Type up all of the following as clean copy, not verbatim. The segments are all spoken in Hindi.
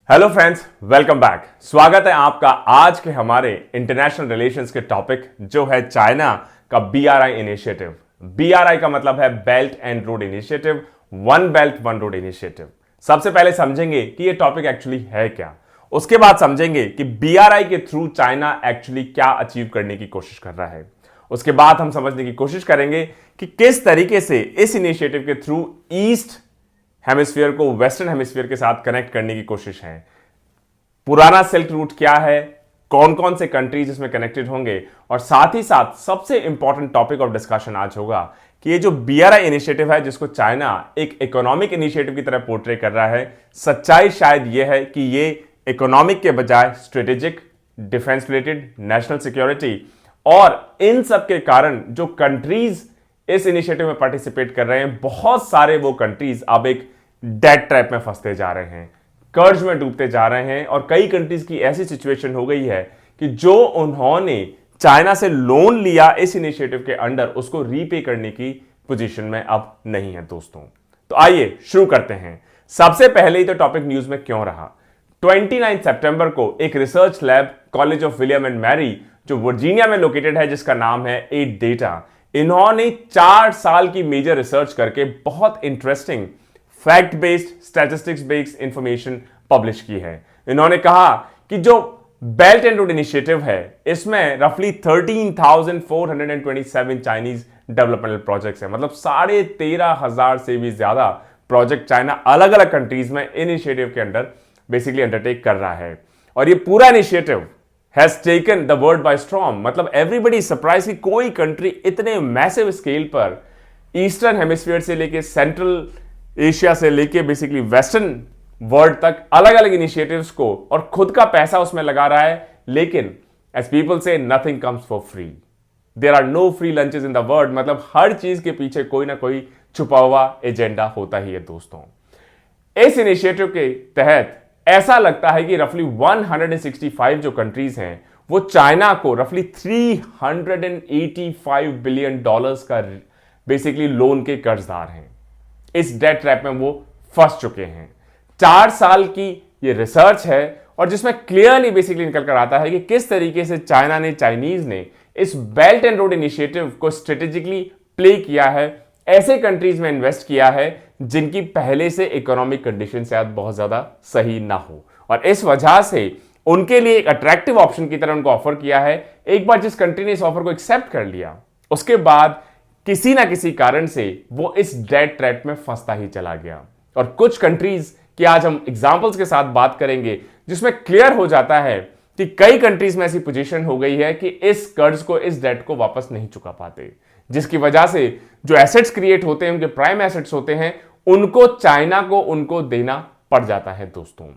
Hello friends, welcome back. स्वागत है आपका आज के हमारे इंटरनेशनल रिलेशंस के टॉपिक जो है चाइना का बीआरआई इनिशिएटिव। बीआरआई का मतलब है belt and road initiative, one belt one road initiative. सबसे पहले समझेंगे कि ये टॉपिक एक्चुअली है क्या, उसके बाद समझेंगे कि बीआरआई के थ्रू चाइना एक्चुअली क्या अचीव करने की कोशिश कर रहा है। उसके बाद हम समझने की कोशिश करेंगे कि किस तरीके से इस इनिशिएटिव के थ्रू ईस्ट हेमिस्फीयर को वेस्टर्न हेमिस्फीयर के साथ कनेक्ट करने की कोशिश है। पुराना सिल्क रूट क्या है, कौन कौन से कंट्रीज इसमें कनेक्टेड होंगे, और साथ ही साथ सबसे इंपॉर्टेंट टॉपिक ऑफ डिस्कशन आज होगा कि ये जो बीआरआई इनिशिएटिव है जिसको चाइना एक इकोनॉमिक इनिशिएटिव की तरह पोर्ट्रे कर रहा है, सच्चाई शायद ये है कि ये इकोनॉमिक के बजाय strategic, defence related, national security और इन सब के कारण जो कंट्रीज इस इनिशिएटिव में पार्टिसिपेट कर रहे हैं, बहुत सारे वो कंट्रीज अब एक डेट ट्रैप में फंसते जा रहे हैं, कर्ज में डूबते जा रहे हैं। और कई कंट्रीज की ऐसी सिचुएशन हो गई है कि जो उन्होंने चाइना से लोन लिया इस इनिशिएटिव के अंडर, उसको रीपे करने की पोजीशन में अब नहीं है दोस्तों। तो आइए शुरू करते हैं। सबसे पहले ही तो टॉपिक न्यूज में क्यों रहा। 29 सितंबर को एक research lab college of William and Mary जो वर्जीनिया में लोकेटेड है, जिसका नाम है 8 डेटा, इन्होंने 4 साल की मेजर रिसर्च करके बहुत interesting fact based, statistics based information publish की है। इन्होंने कहा कि जो बेल्ट एंड रोड इनिशिएटिव है, इसमें रफली 13,427 चाइनीज डेवलपमेंटल प्रोजेक्ट्स हैं। मतलब 13,500 से भी ज्यादा प्रोजेक्ट चाइना अलग अलग कंट्रीज में इनिशिएटिव के अंडर बेसिकली अंडरटेक कर रहा है। और ये पूरा initiative has taken the world by storm. मतलब एवरीबडी सरप्राइज कि कोई कंट्री इतने मैसिव स्केल पर ईस्टर्न हेमिस्फीयर से लेके सेंट्रल एशिया से लेके बेसिकली वेस्टर्न वर्ल्ड तक अलग अलग इनिशिएटिव्स को और खुद का पैसा उसमें लगा रहा है। लेकिन एज पीपल से nothing comes for free, there are no free lunches in the world. मतलब हर चीज के पीछे कोई ना कोई छुपा हुआ एजेंडा होता ही है दोस्तों। इस इनिशिएटिव के तहत ऐसा लगता है कि रफली 165 जो कंट्रीज हैं वो चाइना को रफली $385 बिलियन का बेसिकली लोन के कर्जदार हैं। इस डेट ट्रैप में वो फंस चुके हैं। 4 साल की ये रिसर्च है और जिसमें क्लियरली बेसिकली निकल कर आता है कि किस तरीके से चाइना ने, चाइनीज ने इस बेल्ट एंड रोड इनिशिएटिव को स्ट्रेटेजिकली प्ले किया है, ऐसे कंट्रीज में इन्वेस्ट किया है जिनकी पहले से इकोनॉमिक कंडीशन शायद बहुत ज्यादा सही ना हो, और इस वजह से उनके लिए एक अट्रैक्टिव ऑप्शन की तरह उनको ऑफर किया है। एक बार जिस कंट्री ने इस ऑफर को एक्सेप्ट कर लिया, उसके बाद किसी ना किसी कारण से वो इस डेट ट्रैप में फंसता ही चला गया। और कुछ कंट्रीज की आज हम एग्जांपल्स के साथ बात करेंगे जिसमें क्लियर हो जाता है कि कई कंट्रीज में ऐसी पोजीशन हो गई है कि इस कर्ज को, इस डेट को वापस नहीं चुका पाते, जिसकी वजह से जो एसेट्स क्रिएट होते हैं, उनके प्राइम एसेट्स होते हैं, उनको चाइना को उनको देना पड़ जाता है दोस्तों।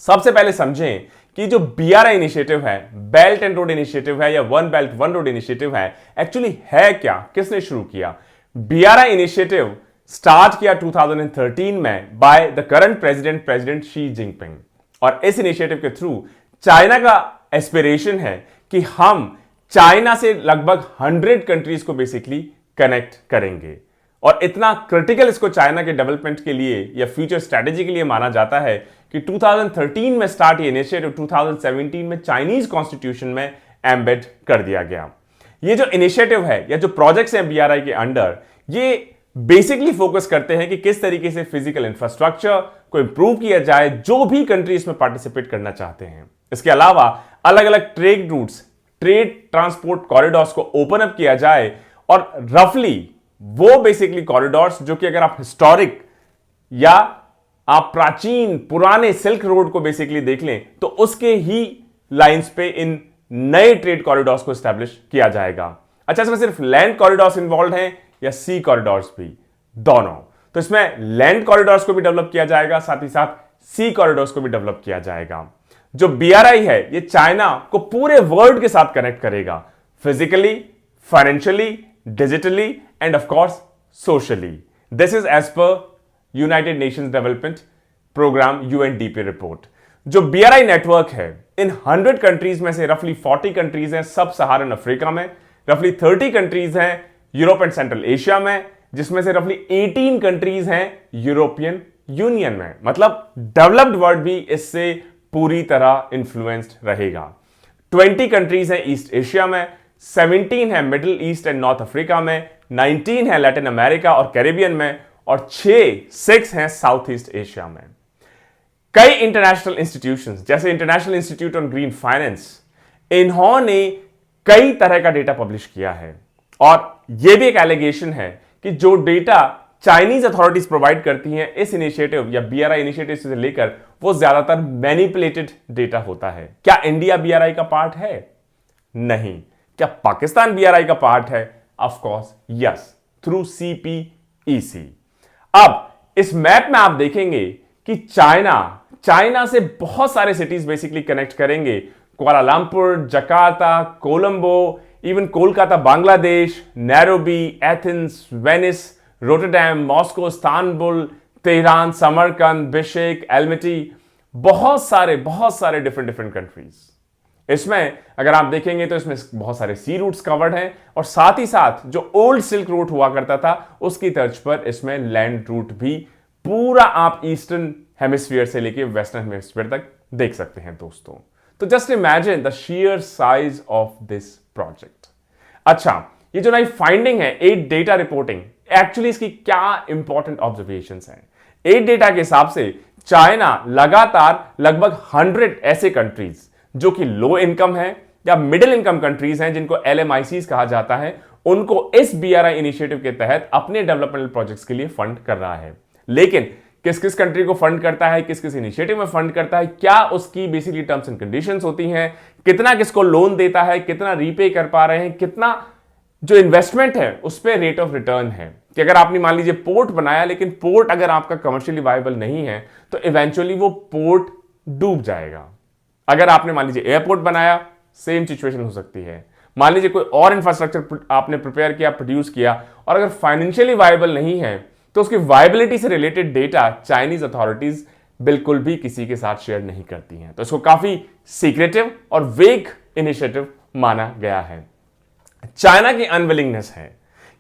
सबसे पहले समझें कि जो बीआरआई इनिशिएटिव है, बेल्ट एंड रोड इनिशिएटिव है या one belt one road initiative है, एक्चुअली है क्या, किसने शुरू किया। बीआरआई इनिशिएटिव स्टार्ट किया 2013 में by the current president Xi Jinping. और इस इनिशिएटिव के थ्रू चाइना का एस्पिरेशन है कि हम चाइना से लगभग 100 कंट्रीज को बेसिकली कनेक्ट करेंगे। और इतना क्रिटिकल इसको चाइना के डेवलपमेंट के लिए या फ्यूचर स्ट्रेटेजी के लिए माना जाता है कि 2013 में स्टार्ट ये इनिशिएटिव 2017 में चाइनीज कॉन्स्टिट्यूशन में एम्बेड कर दिया गया। ये जो इनिशिएटिव है या जो प्रोजेक्ट्स हैं बीआरआई के अंडर, ये बेसिकली फोकस करते हैं कि किस तरीके से फिजिकल इंफ्रास्ट्रक्चर को इंप्रूव किया जाए जो भी कंट्री इसमें पार्टिसिपेट करना चाहते हैं। इसके अलावा अलग अलग trade routes, trade transport corridors को ओपन अप किया जाए, और रफली वो बेसिकली कॉरिडोर्स जो कि अगर आप हिस्टोरिक या आप प्राचीन पुराने सिल्क रोड को बेसिकली देख लें तो उसके ही लाइंस पे इन नए ट्रेड कॉरिडोर्स को एस्टैब्लिश किया जाएगा। अच्छा, इसमें सिर्फ लैंड कॉरिडोर्स इन्वॉल्व हैं या सी कॉरिडोर्स भी, दोनों। तो इसमें लैंड कॉरिडोर्स को भी डेवलप किया जाएगा, साथ ही साथ सी कॉरिडोर्स को भी डेवलप किया जाएगा। जो बीआरआई है ये चाइना को पूरे वर्ल्ड के साथ कनेक्ट करेगा, physically, financially, digitally and of course socially. This is as per United Nations Development Programme UNDP report. जो बीआरआई नेटवर्क है, इन 100 कंट्रीज में से रफली 40 कंट्रीज हैं सब सहारन अफ्रीका में, रफली 30 कंट्रीज हैं यूरोप एंड सेंट्रल एशिया में, जिसमें से रफली 18 कंट्रीज हैं यूरोपियन यूनियन में, मतलब डेवलप्ड वर्ल्ड भी इससे पूरी तरह इन्फ्लुएंस्ड रहेगा। 20 कंट्रीज हैं ईस्ट एशिया में, 17 है middle east and north Africa में, 19 है लैटिन अमेरिका और कैरेबियन में, और 6 हैं साउथ ईस्ट एशिया में। कई इंटरनेशनल इंस्टीट्यूशंस जैसे international institute on green finance, इन्होंने कई तरह का डेटा पब्लिश किया है, और यह भी एक एलिगेशन है कि जो डेटा चाइनीज अथॉरिटीज प्रोवाइड करती हैं इस इनिशिएटिव या बीआरआई इनिशिएटिव से लेकर, वो ज्यादातर मैनिपुलेटेड डेटा होता है। क्या इंडिया बीआरआई का पार्ट है? नहीं। क्या पाकिस्तान बीआरआई का पार्ट है? Of course yes, through CPEC. अब इस मैप में आप देखेंगे कि चाइना से बहुत सारे सिटीज बेसिकली कनेक्ट करेंगे। Kuala Lumpur, Jakarta, Colombo, even Kolkata Bangladesh, Nairobi, Athens, Venice, Rotterdam, Moscow, Istanbul, Tehran, Samarkand, Bishkek, Almaty, बहुत सारे डिफरेंट कंट्रीज। इसमें अगर आप देखेंगे तो इसमें बहुत सारे सी रूट्स कवर्ड हैं, और साथ ही साथ जो ओल्ड सिल्क रूट हुआ करता था उसकी तर्ज पर इसमें लैंड रूट भी पूरा आप ईस्टर्न हेमिस्फीयर से लेके वेस्टर्न हेमिस्फीयर तक देख सकते हैं दोस्तों। तो just imagine the shear size of this project. अच्छा, ये जो नई फाइंडिंग है 8 डेटा रिपोर्टिंग, एक्चुअली इसकी क्या इंपॉर्टेंट ऑब्जर्वेशंस हैं। 8 डेटा के हिसाब से चाइना लगातार लगभग 100 ऐसे कंट्रीज जो कि लो इनकम है या मिडिल इनकम कंट्रीज हैं, जिनको LMICs कहा जाता है, उनको इस BRI इनिशिएटिव के तहत अपने डेवलपमेंटल प्रोजेक्ट्स के लिए फंड कर रहा है। लेकिन किस किस कंट्री को फंड करता है, किस किस इनिशिएटिव में फंड करता है, क्या उसकी बेसिकली टर्म्स एंड कंडीशंस होती हैं, कितना किसको लोन देता है, कितना रीपे कर पा रहे हैं, कितना जो इन्वेस्टमेंट है उस पर रेट ऑफ रिटर्न है। कि अगर आपने मान लीजिए पोर्ट बनाया, लेकिन पोर्ट अगर आपका कमर्शियली वायबल नहीं है तो इवेंचुअली वो पोर्ट डूब जाएगा। अगर आपने मान लीजिए एयरपोर्ट बनाया, सेम सिचुएशन हो सकती है। मान लीजिए कोई और इंफ्रास्ट्रक्चर आपने प्रिपेयर किया, प्रोड्यूस किया, और अगर फाइनेंशियली वायबल नहीं है तो उसकी वायबिलिटी से रिलेटेड डेटा चाइनीज अथॉरिटीज बिल्कुल भी किसी के साथ शेयर नहीं करती हैं। तो इसको काफी सीक्रेटिव और वेग इनिशिएटिव माना गया है। चाइना की अनविलिंगनेस है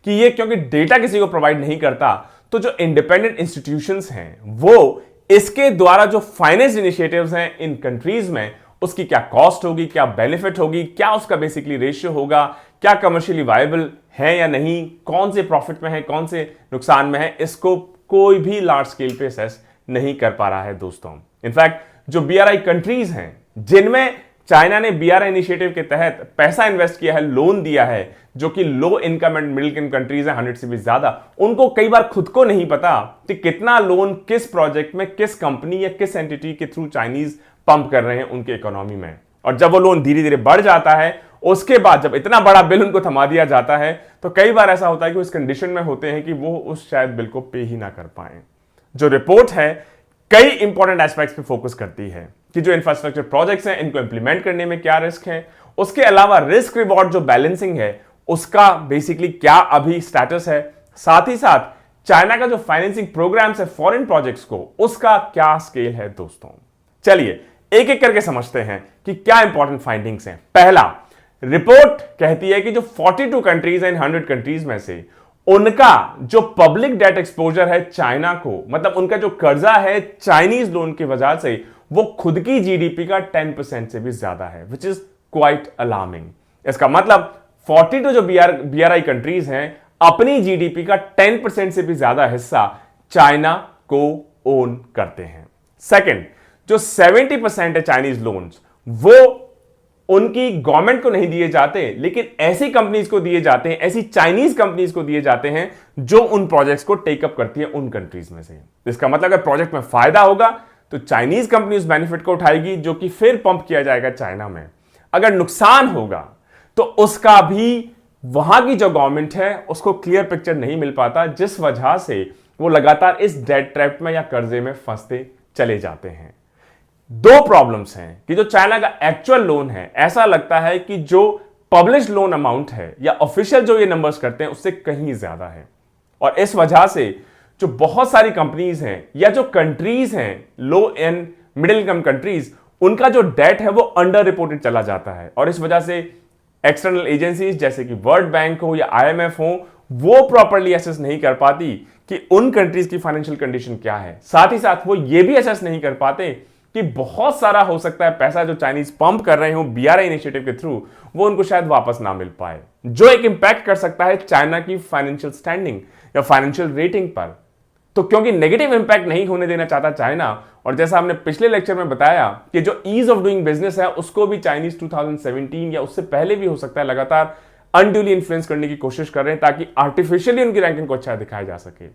कि ये क्योंकि डेटा किसी को प्रोवाइड नहीं करता, तो जो इंडिपेंडेंट इंस्टीट्यूशंस हैं वो इसके द्वारा जो फाइनेंस इनिशिएटिव्स हैं इन कंट्रीज में, उसकी क्या कॉस्ट होगी, क्या बेनिफिट होगी, क्या उसका बेसिकली रेशियो होगा, क्या कमर्शियली वायबल है या नहीं, कौन से प्रॉफिट में है, कौन से नुकसान में है, इसको कोई भी लार्ज स्केल पे असेस नहीं कर पा रहा है दोस्तों। इनफैक्ट जो BRI कंट्रीज हैं जिनमें चाइना ने BRI इनिशिएटिव के तहत पैसा इन्वेस्ट किया है, लोन दिया है, जो कि low income and middle income countries है, 100 से भी ज्यादा, उनको कई बार खुद को नहीं पता कि कितना लोन किस प्रोजेक्ट में, किस कंपनी या किस एंटिटी के थ्रू चाइनीज पंप कर रहे हैं उनके इकोनॉमी में। और जब वो लोन धीरे धीरे बढ़ जाता है, उसके बाद जब इतना बड़ा बिल उनको थमा दिया जाता है, तो कई बार ऐसा होता है कि वो इस कंडीशन में होते हैं कि वो उस शायद बिल को पे ही ना कर पाए। जो रिपोर्ट है कई इंपॉर्टेंट एस्पेक्ट्स पे फोकस करती है कि जो इंफ्रास्ट्रक्चर प्रोजेक्ट्स हैं इनको इंप्लीमेंट करने में क्या रिस्क है, उसके अलावा रिस्क रिवॉर्ड जो बैलेंसिंग है उसका बेसिकली क्या अभी स्टेटस है, साथ ही साथ चाइना का जो फाइनेंसिंग प्रोग्राम्स है फॉरेन प्रोजेक्ट्स को, उसका क्या स्केल है दोस्तों। चलिए एक एक करके समझते हैं कि क्या इंपॉर्टेंट फाइंडिंग्स हैं। पहला, रिपोर्ट कहती है कि जो 42 कंट्रीज हैं, 100 कंट्रीज में से उनका जो पब्लिक डेट एक्सपोजर है चाइना को, मतलब उनका जो कर्जा है चाइनीज लोन की वजह से, वो खुद की जीडीपी का 10% से भी ज्यादा है, विच इज क्वाइट अलार्मिंग। इसका मतलब 42 जो BRI कंट्रीज हैं अपनी जीडीपी का 10% से भी ज्यादा हिस्सा चाइना को ओन करते हैं। सेकंड, जो 70% है चाइनीज लोन्स, वो उनकी गवर्नमेंट को नहीं दिए जाते, लेकिन ऐसी कंपनीज को दिए जाते हैं, ऐसी चाइनीज कंपनीज को दिए जाते हैं जो उन प्रोजेक्ट्स को टेकअप करती है उन कंट्रीज में से। इसका मतलब अगर प्रोजेक्ट में फायदा होगा तो चाइनीज कंपनी उस बेनिफिट को उठाएगी, जो कि फिर पंप किया जाएगा चाइना में। अगर नुकसान होगा तो उसका भी वहां की जो गवर्नमेंट है उसको क्लियर पिक्चर नहीं मिल पाता, जिस वजह से वो लगातार इस डेट ट्रैप में या कर्जे में फंसते चले जाते हैं। दो प्रॉब्लम्स हैं कि जो चाइना का एक्चुअल लोन है, ऐसा लगता है कि जो पब्लिश लोन अमाउंट है या ऑफिशियल जो ये नंबर्स करते हैं उससे कहीं ज्यादा है, और इस वजह से जो बहुत सारी कंपनीज हैं या जो कंट्रीज हैं लो एंड मिडिल इनकम कंट्रीज, उनका जो डेट है वो अंडर रिपोर्टेड चला जाता है, और इस वजह से एक्सटर्नल एजेंसीज जैसे कि वर्ल्ड बैंक हो या IMF हो, वो प्रॉपर्ली एसेस नहीं कर पाती कि उन कंट्रीज की फाइनेंशियल कंडीशन क्या है। साथ ही साथ वो ये भी असेस नहीं कर पाते कि बहुत सारा हो सकता है पैसा जो चाइनीज पंप कर रहे हो बीआरआई इनिशिएटिव के थ्रू, वो उनको शायद वापस ना मिल पाए, जो एक इंपैक्ट कर सकता है चाइना की फाइनेंशियल स्टैंडिंग या फाइनेंशियल रेटिंग पर। तो क्योंकि नेगेटिव इंपैक्ट नहीं होने देना चाहता चाइना, और जैसा हमने पिछले लेक्चर में बताया कि जो ईज ऑफ डूइंग बिजनेस है उसको भी चाइनीज 2017 या उससे पहले भी हो सकता है लगातार अनड्यूली इन्फ्लुएंस करने की कोशिश कर रहे हैं ताकि आर्टिफिशियली उनकी रैंकिंग को अच्छा दिखाया जा सके।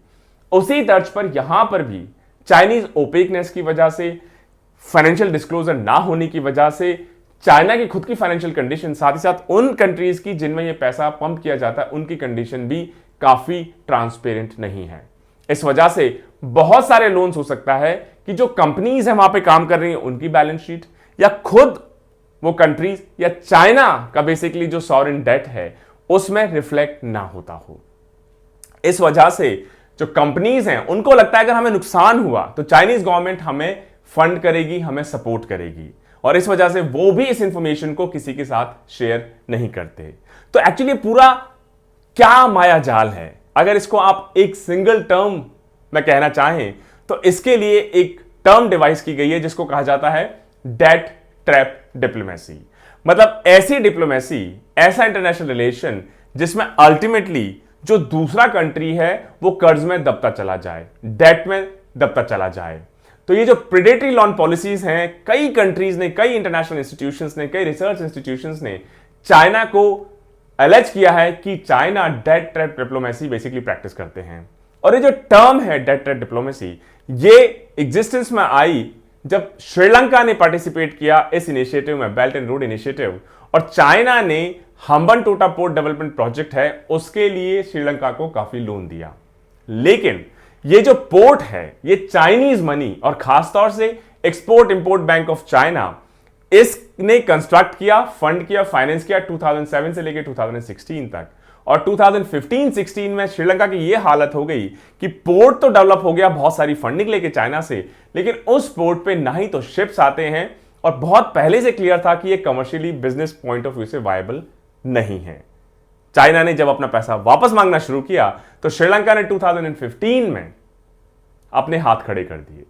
उसी तर्ज पर यहां पर भी चाइनीज ओपेकनेस की वजह से, फाइनेंशियल डिस्क्लोजर ना होने की वजह से, चाइना की खुद की फाइनेंशियल कंडीशन, साथ ही साथ उन कंट्रीज की जिनमें यह पैसा पंप किया जाता है उनकी कंडीशन भी काफी ट्रांसपेरेंट नहीं है। इस वजह से बहुत सारे लोन्स हो सकता है कि जो कंपनीज है वहां पे काम कर रही हैं उनकी बैलेंस शीट या खुद वो कंट्रीज या चाइना का बेसिकली जो सॉवरेन डेट है उसमें रिफ्लेक्ट ना होता हो। इस वजह से जो कंपनीज हैं उनको लगता है अगर हमें नुकसान हुआ तो चाइनीज गवर्नमेंट हमें फंड करेगी, हमें सपोर्ट करेगी, और इस वजह से वो भी इस इंफॉर्मेशन को किसी के साथ शेयर नहीं करते। तो एक्चुअली पूरा क्या माया जाल है, अगर इसको आप एक सिंगल टर्म में कहना चाहें तो इसके लिए एक टर्म डिवाइस की गई है जिसको कहा जाता है डेट ट्रैप डिप्लोमेसी। मतलब ऐसी डिप्लोमेसी, ऐसा इंटरनेशनल रिलेशन जिसमें अल्टीमेटली जो दूसरा कंट्री है वो कर्ज में दबता चला जाए, डेट में दबता चला जाए। तो ये जो प्रेडेटरी लोन पॉलिसीज हैं, कई कंट्रीज ने, कई इंटरनेशनल इंस्टीट्यूशंस ने, कई रिसर्च इंस्टीट्यूशंस ने चाइना को एलेज किया है कि China debt trap diplomacy basically practice करते हैं। और ये जो टर्म है डेट ट्रैप डिप्लोमेसी, ये एग्जिस्टेंस में आई जब श्रीलंका ने पार्टिसिपेट किया इस इनिशिएटिव में, बेल्ट एंड रोड इनिशिएटिव, और चाइना ने हम्बनटोटा पोर्ट डेवलपमेंट प्रोजेक्ट है उसके लिए श्रीलंका को काफी लोन दिया। लेकिन ये जो पोर्ट है ये चाइनीज मनी और खासतौर से export import bank of China इसने कंस्ट्रक्ट किया, फंड किया, फाइनेंस किया 2007 से लेकर 2016 तक। और 2015-16 में श्रीलंका की यह हालत हो गई कि पोर्ट तो डेवलप हो गया बहुत सारी फंडिंग लेके चाइना से, लेकिन उस पोर्ट पे ना ही तो शिप्स आते हैं और बहुत पहले से क्लियर था कि यह commercially business point of view से वायबल नहीं है। चाइना ने जब अपना पैसा वापस मांगना शुरू किया तो श्रीलंका ने 2015 में अपने हाथ खड़े कर दिए,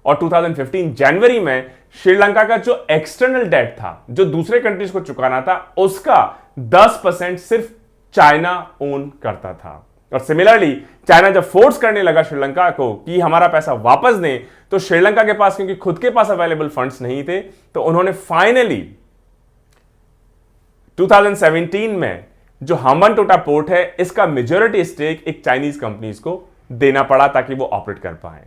और 2015 जनवरी में श्रीलंका का जो एक्सटर्नल डेट था, जो दूसरे कंट्रीज को चुकाना था, उसका 10% सिर्फ चाइना ओन करता था। और सिमिलरली चाइना जब फोर्स करने लगा श्रीलंका को कि हमारा पैसा वापस दें, तो श्रीलंका के पास क्योंकि खुद के पास अवेलेबल फंड्स नहीं थे, तो उन्होंने फाइनली 2017 में जो हम्बनटोटा पोर्ट है इसका मेजॉरिटी स्टेक एक चाइनीज कंपनीज को देना पड़ा ताकि वो ऑपरेट कर पाए।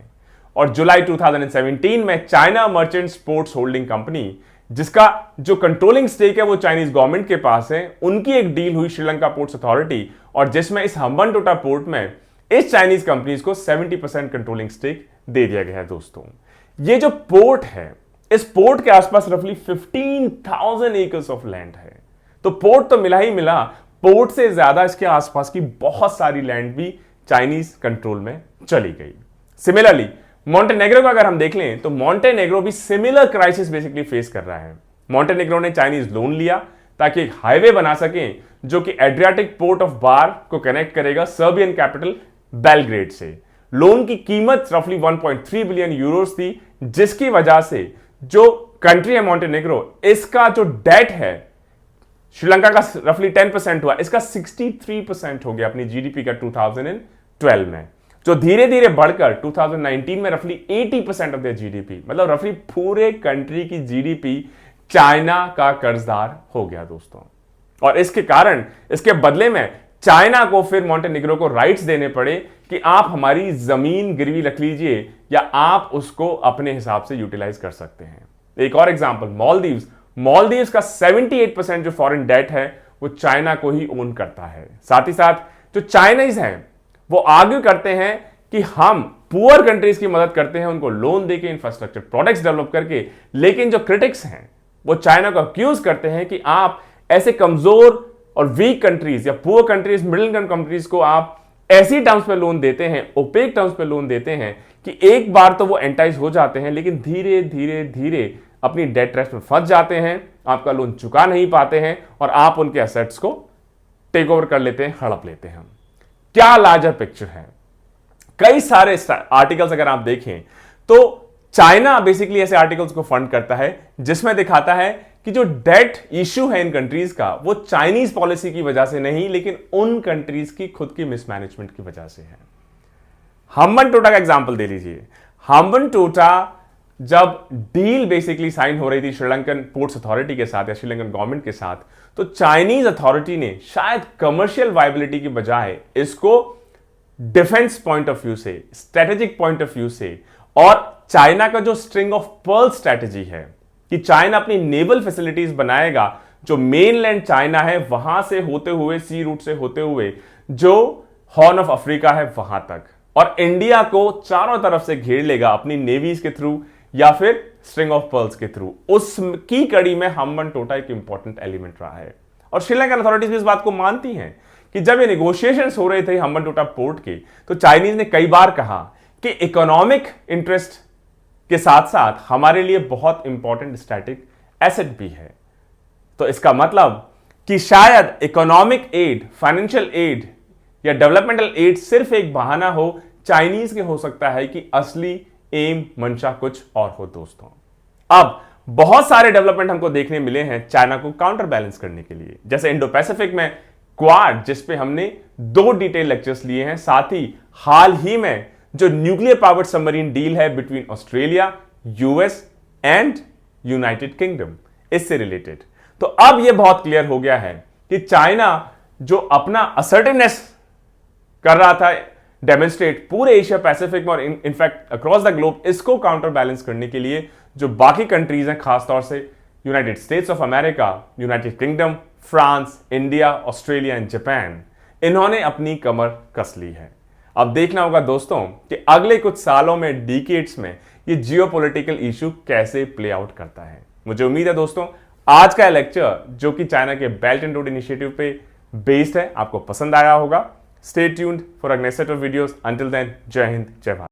और जुलाई 2017 में China merchants ports holding company, जिसका जो कंट्रोलिंग स्टेक है वो चाइनीज गवर्नमेंट के पास है, उनकी एक डील हुई श्रीलंका पोर्ट्स अथॉरिटी, और जिसमें इस हम्बनटोटा पोर्ट में इस चाइनीज कंपनीज को 70% कंट्रोलिंग स्टेक दे दिया गया है। दोस्तों, ये जो पोर्ट है, इस पोर्ट के आसपास रफली 15,000 एकर्स ऑफ लैंड है। तो पोर्ट तो मिला ही मिला, पोर्ट से ज्यादा इसके आसपास की बहुत सारी लैंड भी चाइनीज कंट्रोल में चली गई। सिमिलरली मॉन्टेनेग्रो का अगर हम देख लें तो मॉन्टेनेग्रो भी सिमिलर क्राइसिस बेसिकली फेस कर रहा है। मॉन्टेनेग्रो ने चाइनीज लोन लिया ताकि एक हाईवे बना सकें जो कि एड्रियाटिक पोर्ट ऑफ बार को कनेक्ट करेगा सर्बियन कैपिटल बेलग्रेड से। लोन की कीमत रफली 1.3 बिलियन यूरोस थी, जिसकी वजह से जो कंट्री है मॉन्टेनेग्रो, इसका जो डेट है श्रीलंका का रफली 10% हुआ, इसका 63% हो गया अपनी जीडीपी का 2012 में, जो धीरे धीरे बढ़कर 2019 में रफली 80% ऑफ द जीडीपी, मतलब रफली पूरे कंट्री की जीडीपी चाइना का कर्जदार हो गया दोस्तों। और इसके कारण, इसके बदले में चाइना को फिर मॉन्टेनेग्रो को राइट्स देने पड़े कि आप हमारी जमीन गिरवी रख लीजिए या आप उसको अपने हिसाब से यूटिलाइज कर सकते हैं। एक और एग्जांपल, मालदीव्स का 78% जो फॉरेन डेट है वो चाइना को ही ओन करता है। साथ ही साथ जो चाइनीज हैं वो आर्ग्यू करते हैं कि हम पुअर कंट्रीज की मदद करते हैं, उनको लोन देके, इंफ्रास्ट्रक्चर प्रोडक्ट्स डेवलप करके, लेकिन जो क्रिटिक्स हैं वो चाइना को अक्यूज करते हैं कि आप ऐसे कमजोर और वीक कंट्रीज या poor countries, middle income countries को आप ऐसी टर्म्स पे लोन देते हैं, ओपेक टर्म्स पे लोन देते हैं कि एक बार तो वो एंटाइज हो जाते हैं, लेकिन धीरे धीरे धीरे अपनी डेट ट्रैप में फंस जाते हैं, आपका लोन चुका नहीं पाते हैं और आप उनके एसेट्स को टेक ओवर कर लेते हैं, हड़प लेते हैं। क्या लार्जर पिक्चर है? कई सारे आर्टिकल्स अगर आप देखें तो चाइना बेसिकली ऐसे आर्टिकल्स को फंड करता है जिसमें दिखाता है कि जो डेट इश्यू है इन कंट्रीज का वो चाइनीज पॉलिसी की वजह से नहीं, लेकिन उन कंट्रीज की खुद की मिसमैनेजमेंट की वजह से है। हम्बनटोटा का एग्जांपल दे लीजिए। हम्बनटोटा जब डील बेसिकली साइन हो रही थी श्रीलंकन पोर्ट्स अथॉरिटी के साथ या श्रीलंकन गवर्नमेंट के साथ, तो चाइनीज अथॉरिटी ने शायद कमर्शियल वायबिलिटी की बजाय इसको डिफेंस पॉइंट ऑफ व्यू से, स्ट्रेटेजिक पॉइंट ऑफ व्यू से, और चाइना का जो स्ट्रिंग ऑफ पर्ल स्ट्रेटेजी है कि चाइना अपनी नेवल फैसिलिटीज बनाएगा जो मेनलैंड चाइना है वहां से होते हुए, सी रूट से होते हुए जो हॉर्न ऑफ अफ्रीका है वहां तक, और इंडिया को चारों तरफ से घेर लेगा अपनी नेवीज के थ्रू या फिर स्ट्रिंग ऑफ पर्ल्स के थ्रू। उसकी कड़ी में हम्बनटोटा एक इंपॉर्टेंट एलिमेंट रहा है। और श्रीलंकन अथॉरिटीज भी इस बात को मानती हैं कि जब ये नेगोशिएशंस हो रहे थे हम्बनटोटा पोर्ट के, तो चाइनीज ने कई बार कहा कि इकोनॉमिक इंटरेस्ट के साथ साथ हमारे लिए बहुत इंपॉर्टेंट स्टैटिक एसेट भी है। तो इसका मतलब कि शायद इकोनॉमिक एड, फाइनेंशियल एड या डेवलपमेंटल एड सिर्फ एक बहाना हो, चाइनीज के हो सकता है कि असली एम, मंशा कुछ और हो। दोस्तों, अब बहुत सारे डेवलपमेंट हमको देखने मिले हैं चाइना को काउंटर बैलेंस करने के लिए, जैसे इंडो पैसिफिक में क्वाड, जिसपे हमने 2 डिटेल लेक्चर्स लिए हैं, साथ ही हाल ही में जो न्यूक्लियर पावर्ड सबमरीन डील है between Australia, US and United kingdom, इससे रिलेटेड। तो अब यह बहुत क्लियर हो गया है कि चाइना जो अपना असर्टिवनेस कर रहा था डेमोन्स्ट्रेट पूरे एशिया पैसिफिक में और इनफैक्ट अक्रॉस द ग्लोब, इसको काउंटर बैलेंस करने के लिए जो बाकी कंट्रीज हैं, खासतौर से United states of America, United kingdom, France, India, Australia and Japan, इन्होंने अपनी कमर कस ली है। अब देखना होगा दोस्तों कि अगले कुछ सालों में, डिकेड्स में, ये जियोपॉलिटिकल इशू कैसे प्ले आउट करता है। मुझे उम्मीद है दोस्तों आज का लेक्चर जो कि चाइना के बेल्ट एंड रोड इनिशिएटिव पे बेस्ड है, आपको पसंद आया होगा। Stay tuned for a next set of videos. Until then, जय हिंद, जय भारत।